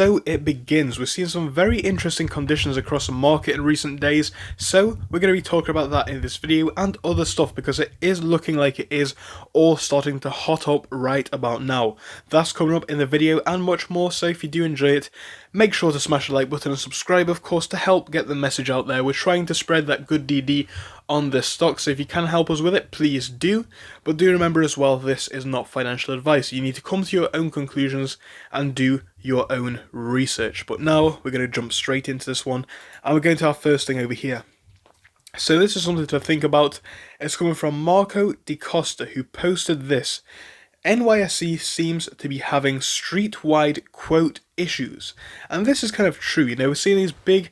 so it begins. We're seeing some very interesting conditions across the market in recent days, so we're going to be talking about that in this video and other stuff because it is looking like it is all starting to hot up right about now. That's coming up in the video and much more, so if you do enjoy it, make sure to smash the like button and subscribe, of course, to help get the message out there. We're trying to spread that good DD on this stock, so if you can help us with it, please do. But do remember as well, this is not financial advice. You need to come to your own conclusions and do your own research. But now we're going to jump straight into this one, and we're going to our first thing over here. So this is something to think about. It's coming from Marco Di Costa, who posted this. NYSE seems to be having street-wide quote issues, and this is kind of true. We're seeing these big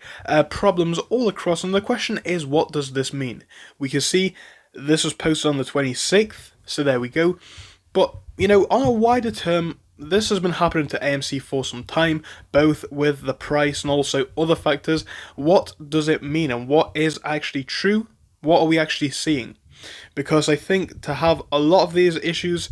problems all across, and the question is, what does this mean? We can see this was posted on the 26th, so there we go. But on a wider term, this has been happening to AMC for some time, both with the price and also other factors. What does it mean, and what is actually true? What are we actually seeing? Because I think to have a lot of these issues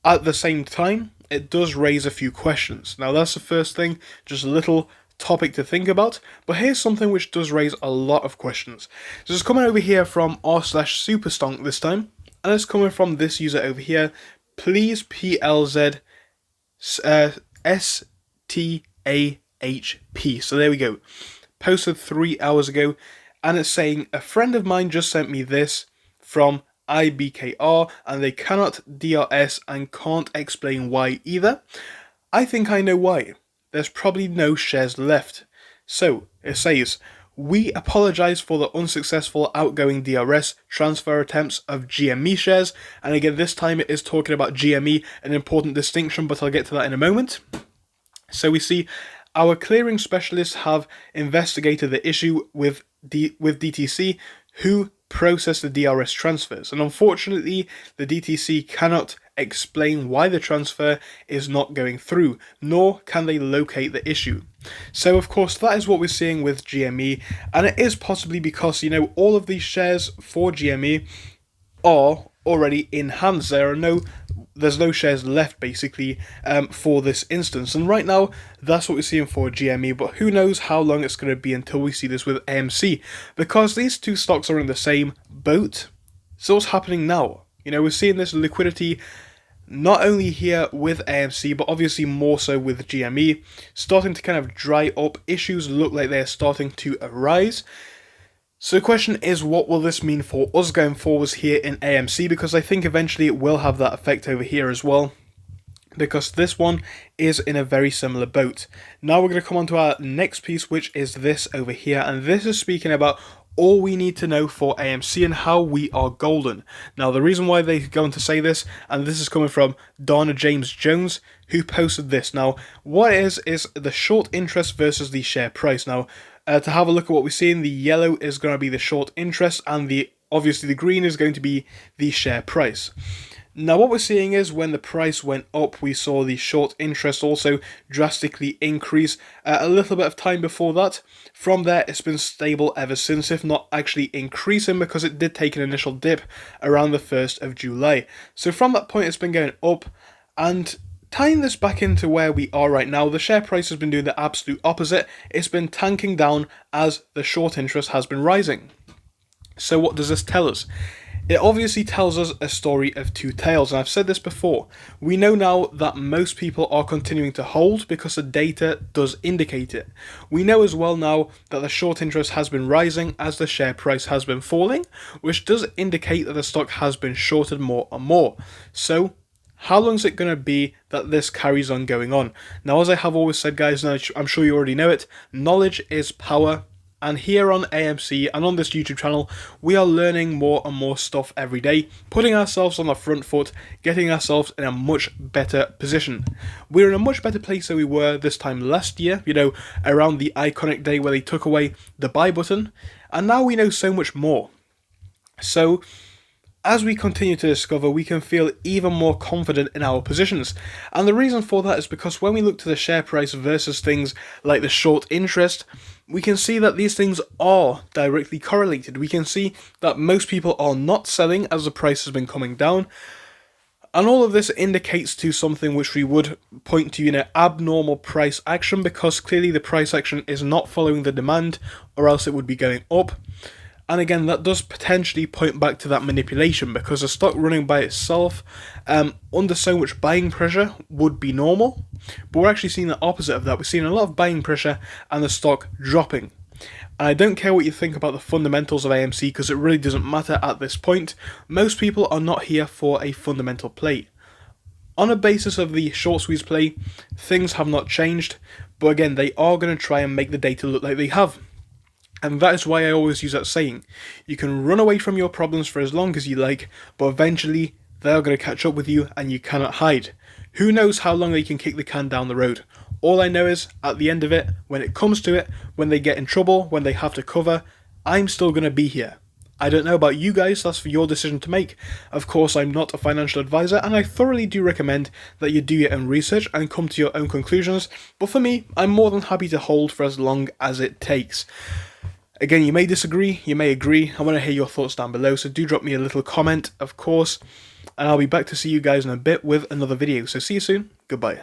at the same time, it does raise a few questions. Now that's the first thing, just a little topic to think about, but here's something which does raise a lot of questions. So it's coming over here from r/superstonk this time, and it's coming from this user over here, please PLZ STAHP. So there we go. Posted 3 hours ago, and it's saying, a friend of mine just sent me this from IBKR, and they cannot DRS and can't explain why either. I think I know why. There's probably no shares left. So it says, we apologize for the unsuccessful outgoing DRS transfer attempts of GME shares. And again, this time it is talking about GME, an important distinction, but I'll get to that in a moment. So we see our clearing specialists have investigated the issue with DTC, who process the DRS transfers, and unfortunately the DTC cannot explain why the transfer is not going through, nor can they locate the issue. So of course that is what we're seeing with GME, and it is possibly because all of these shares for GME are already in hands. There's no shares left basically for this instance, and right now that's what we're seeing for GME, but who knows how long it's going to be until we see this with AMC, because these two stocks are in the same boat. So what's happening now? We're seeing this liquidity not only here with AMC, but obviously more so with GME starting to kind of dry up. Issues look like they're starting to arise. So the question is, what will this mean for us going forwards here in AMC? Because I think eventually it will have that effect over here as well, because this one is in a very similar boat. Now we're going to come on to our next piece, which is this over here, and this is speaking about all we need to know for AMC and how we are golden. Now the reason why they're going to say this, and this is coming from Donna James Jones, who posted this. Now what is the short interest versus the share price. Now to have a look at what we're seeing, the yellow is going to be the short interest, and obviously the green is going to be the share price. Now what we're seeing is when the price went up, we saw the short interest also drastically increase a little bit of time before that. From there it's been stable ever since, if not actually increasing, because it did take an initial dip around the 1st of July. So from that point it's been going up, and tying this back into where we are right now, the share price has been doing the absolute opposite. It's been tanking down as the short interest has been rising. So what does this tell us? It obviously tells us a story of two tales, and I've said this before. We know now that most people are continuing to hold because the data does indicate it. We know as well now that the short interest has been rising as the share price has been falling, which does indicate that the stock has been shorted more and more. So how long is it going to be that this carries on going on? Now, as I have always said, guys, and I'm sure you already know it, knowledge is power. And here on AMC and on this YouTube channel, we are learning more and more stuff every day, putting ourselves on the front foot, getting ourselves in a much better position. We're in a much better place than we were this time last year, around the iconic day where they took away the buy button. And now we know so much more. So as we continue to discover, we can feel even more confident in our positions. And the reason for that is because when we look to the share price versus things like the short interest, we can see that these things are directly correlated. We can see that most people are not selling as the price has been coming down, And all of this indicates to something which we would point to, abnormal price action, because clearly the price action is not following the demand, or else it would be going up. And again, that does potentially point back to that manipulation, because a stock running by itself under so much buying pressure would be normal, but we're actually seeing the opposite of that. We're seeing a lot of buying pressure and the stock dropping. And I don't care what you think about the fundamentals of AMC, because it really doesn't matter at this point. Most people are not here for a fundamental play. On a basis of the short squeeze play, things have not changed, but again, they are going to try and make the data look like they have. And that is why I always use that saying. You can run away from your problems for as long as you like, but eventually they are going to catch up with you and you cannot hide. Who knows how long they can kick the can down the road? All I know is, at the end of it, when it comes to it, when they get in trouble, when they have to cover, I'm still going to be here. I don't know about you guys, that's for your decision to make. Of course, I'm not a financial advisor, and I thoroughly do recommend that you do your own research and come to your own conclusions, but for me, I'm more than happy to hold for as long as it takes. Again, you may disagree, you may agree. I want to hear your thoughts down below, so do drop me a little comment, of course. And I'll be back to see you guys in a bit with another video. So see you soon. Goodbye.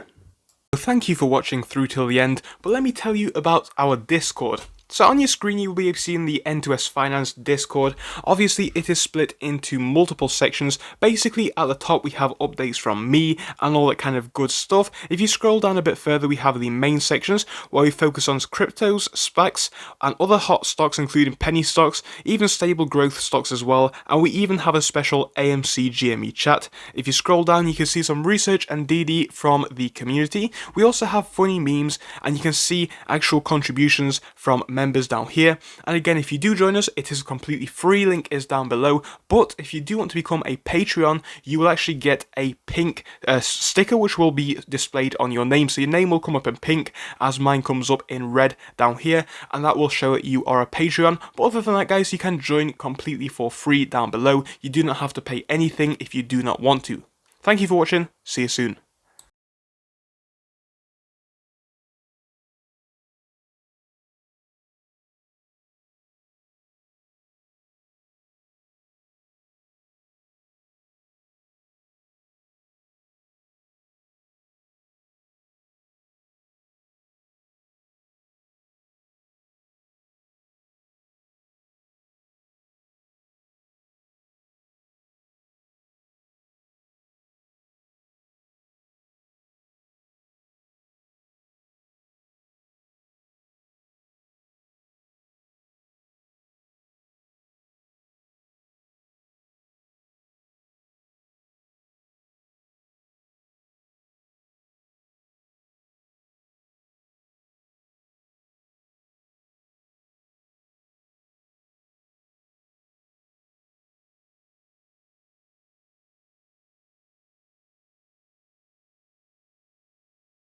Thank you for watching through till the end, but let me tell you about our Discord. So on your screen you will be seeing the N2S Finance Discord. Obviously it is split into multiple sections. Basically at the top we have updates from me and all that kind of good stuff. If you scroll down a bit further we have the main sections where we focus on cryptos, SPACs and other hot stocks including penny stocks, even stable growth stocks as well, and we even have a special AMC GME chat. If you scroll down you can see some research and DD from the community. We also have funny memes and you can see actual contributions from members down here. And again, if you do join us, it is completely free, link is down below. But if you do want to become a Patreon, you will actually get a pink sticker which will be displayed on your name. So your name will come up in pink as mine comes up in red down here, and that will show that you are a Patreon. But other than that guys, you can join completely for free down below. You do not have to pay anything if you do not want to. Thank you for watching, see you soon.